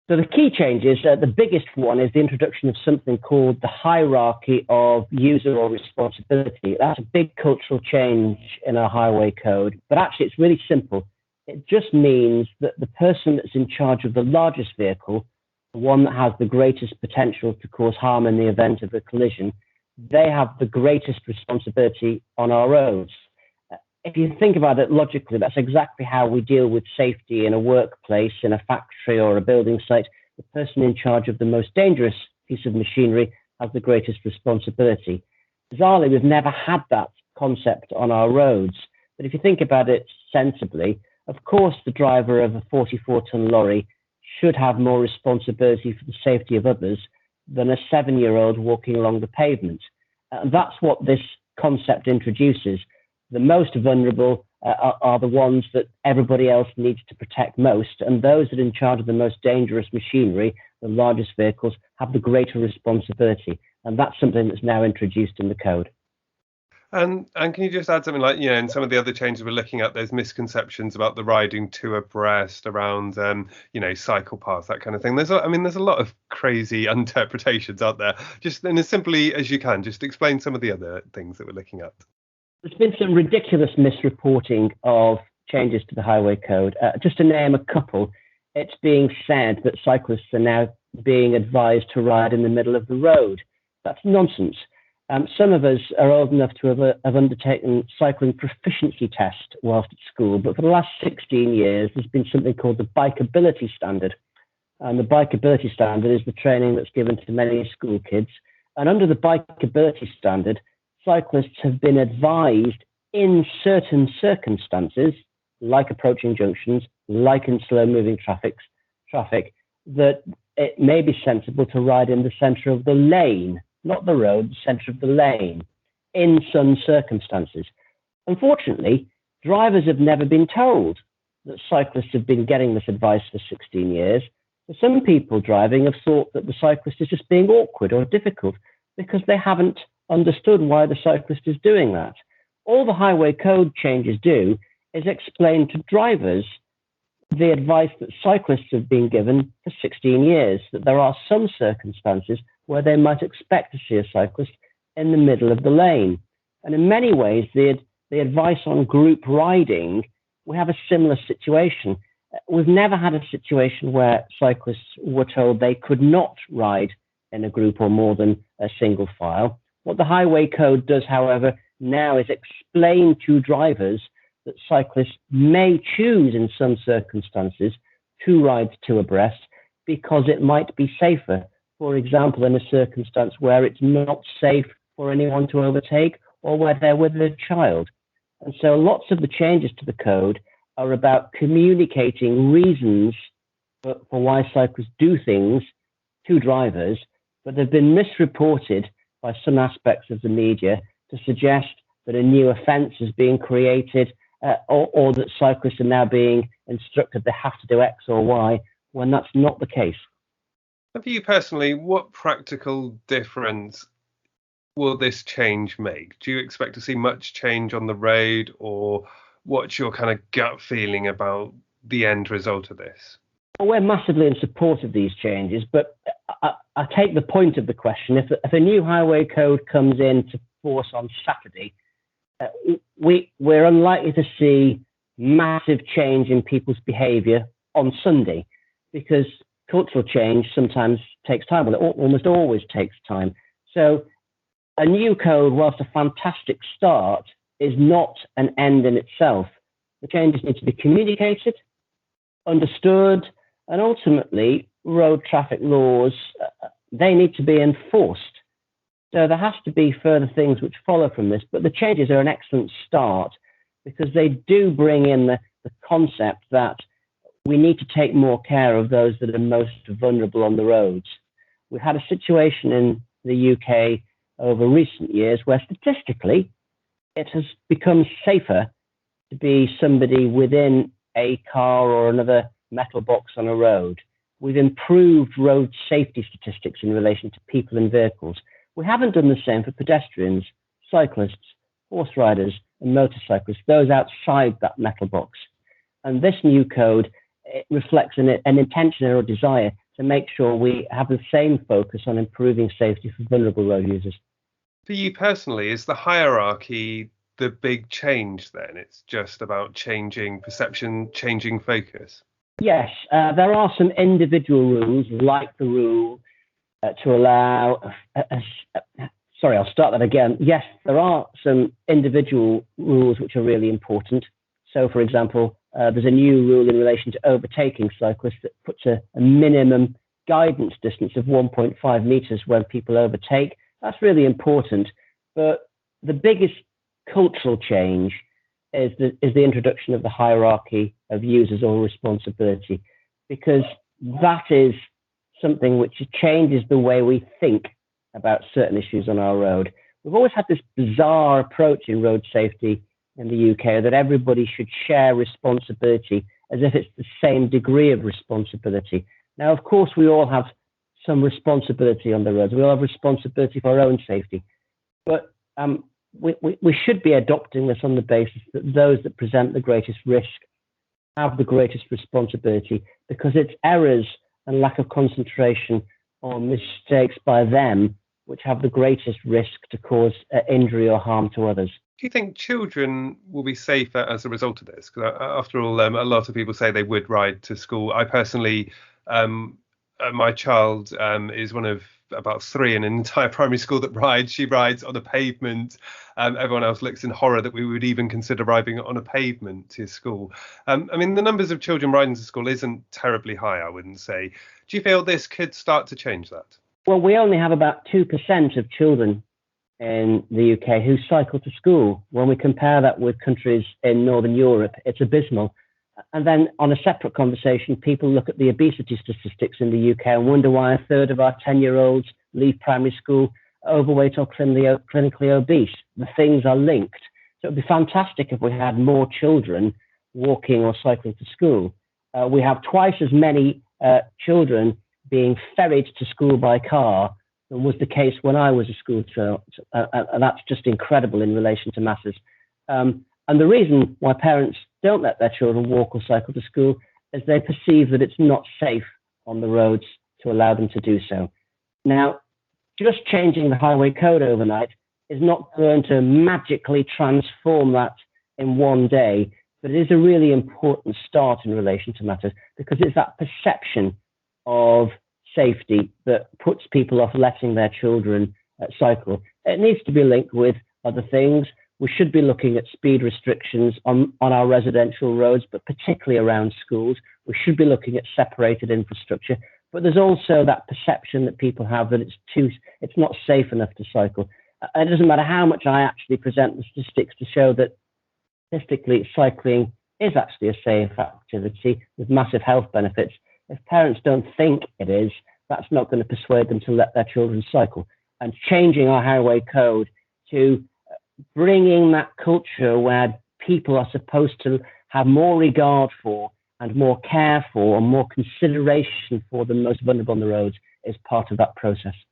So the key changes, the biggest one is the introduction of something called the hierarchy of user or responsibility. That's a big cultural change in our highway code, but actually it's really simple. It just means that the person that's in charge of the largest vehicle, the one that has the greatest potential to cause harm in the event of a collision, they have the greatest responsibility on our roads. If you think about it logically, that's exactly how we deal with safety in a workplace, in a factory or a building site. The person in charge of the most dangerous piece of machinery has the greatest responsibility. Bizarrely, we've never had that concept on our roads. But if you think about it sensibly, of course, the driver of a 44-ton lorry should have more responsibility for the safety of others than a 7-year-old walking along the pavement. That's what this concept introduces. The most vulnerable are the ones that everybody else needs to protect most, and those that are in charge of the most dangerous machinery, the largest vehicles, have the greater responsibility. And that's something that's now introduced in the code. And can you just add something like, in some of the other changes we're looking at, there's misconceptions about the riding two abreast around, cycle paths, that kind of thing. There's a lot of crazy interpretations out there. Just and as simply as you can, just explain some of the other things that we're looking at. There's been some ridiculous misreporting of changes to the highway code. Just to name a couple, it's being said that cyclists are now being advised to ride in the middle of the road. That's nonsense. Some of us are old enough to have undertaken cycling proficiency test whilst at school, but for the last 16 years, there's been something called the Bikeability Standard. And the Bikeability Standard is the training that's given to many school kids. And under the Bikeability Standard, cyclists have been advised in certain circumstances, like approaching junctions, like in slow-moving traffic, that it may be sensible to ride in the centre of the lane, not the road, the centre of the lane, in some circumstances. Unfortunately, drivers have never been told that cyclists have been getting this advice for 16 years. So some people driving have thought that the cyclist is just being awkward or difficult because they haven't understood why the cyclist is doing that. All the highway code changes do is explain to drivers the advice that cyclists have been given for 16 years, that there are some circumstances where they might expect to see a cyclist in the middle of the lane. And in many ways, the advice on group riding, we have a similar situation. We've never had a situation where cyclists were told they could not ride in a group or more than a single file. What the highway code does, however, now is explain to drivers that cyclists may choose in some circumstances to ride two abreast because it might be safer. For example, in a circumstance where it's not safe for anyone to overtake or where they're with a child. And so lots of the changes to the code are about communicating reasons for why cyclists do things to drivers, but they've been misreported by some aspects of the media to suggest that a new offence is being created or that cyclists are now being instructed they have to do X or Y, when that's not the case. For you personally, what practical difference will this change make? Do you expect to see much change on the road, or what's your kind of gut feeling about the end result of this? Well, we're massively in support of these changes, but I take the point of the question. If a new highway code comes into force on Saturday, we're unlikely to see massive change in people's behaviour on Sunday, because cultural change sometimes takes time. Well, it almost always takes time. So a new code, whilst a fantastic start, is not an end in itself. The changes need to be communicated, understood, and ultimately road traffic laws, they need to be enforced. So there has to be further things which follow from this, but the changes are an excellent start because they do bring in the concept that we need to take more care of those that are most vulnerable on the roads. We had a situation in the UK over recent years where statistically it has become safer to be somebody within a car or another metal box on a road. We've improved road safety statistics in relation to people and vehicles. We haven't done the same for pedestrians, cyclists, horse riders, and motorcyclists, those outside that metal box. And this new code, it reflects an intention or a desire to make sure we have the same focus on improving safety for vulnerable road users. For you personally, is the hierarchy the big change then? It's just about changing perception, changing focus? Yes, there are some individual rules, like the rule to allow. Sorry, I'll start that again. Yes, there are some individual rules which are really important. So, for example, there's a new rule in relation to overtaking cyclists that puts a minimum guidance distance of 1.5 meters when people overtake. That's really important. But the biggest cultural change is the introduction of the hierarchy of users or responsibility, because that is something which changes the way we think about certain issues on our road. We've always had this bizarre approach in road safety in the UK that everybody should share responsibility as if it's the same degree of responsibility. Now, of course, we all have some responsibility on the roads. We all have responsibility for our own safety. But we should be adopting this on the basis that those that present the greatest risk have the greatest responsibility, because it's errors and lack of concentration or mistakes by them which have the greatest risk to cause injury or harm to others. Do you think children will be safer as a result of this? Because after all, a lot of people say they would ride to school. I personally, my child is one of about 3 in an entire primary school that rides. She rides on a pavement. Everyone else looks in horror that we would even consider riding on a pavement to school. I mean, the numbers of children riding to school isn't terribly high, I wouldn't say. Do you feel this could start to change that? Well, we only have about 2% of children in the UK who cycle to school. When we compare that with countries in Northern Europe, it's abysmal. And then on a separate conversation, people look at the obesity statistics in the UK and wonder why a third of our 10-year-olds leave primary school overweight or clinically obese. The things are linked. So it would be fantastic if we had more children walking or cycling to school. We have twice as many children being ferried to school by car than was the case when I was a school child. And that's just incredible in relation to masses. And the reason why parents don't let their children walk or cycle to school is they perceive that it's not safe on the roads to allow them to do so. Now, just changing the highway code overnight is not going to magically transform that in one day, but it is a really important start in relation to matters, because it's that perception of safety that puts people off letting their children cycle. It needs to be linked with other things. We should be looking at speed restrictions on our residential roads, but particularly around schools. We should be looking at separated infrastructure. But there's also that perception that people have that it's not safe enough to cycle. It doesn't matter how much I actually present the statistics to show that statistically cycling is actually a safe activity with massive health benefits. If parents don't think it is, that's not going to persuade them to let their children cycle. And changing our highway code to bringing that culture where people are supposed to have more regard for and more care for and more consideration for the most vulnerable on the roads is part of that process.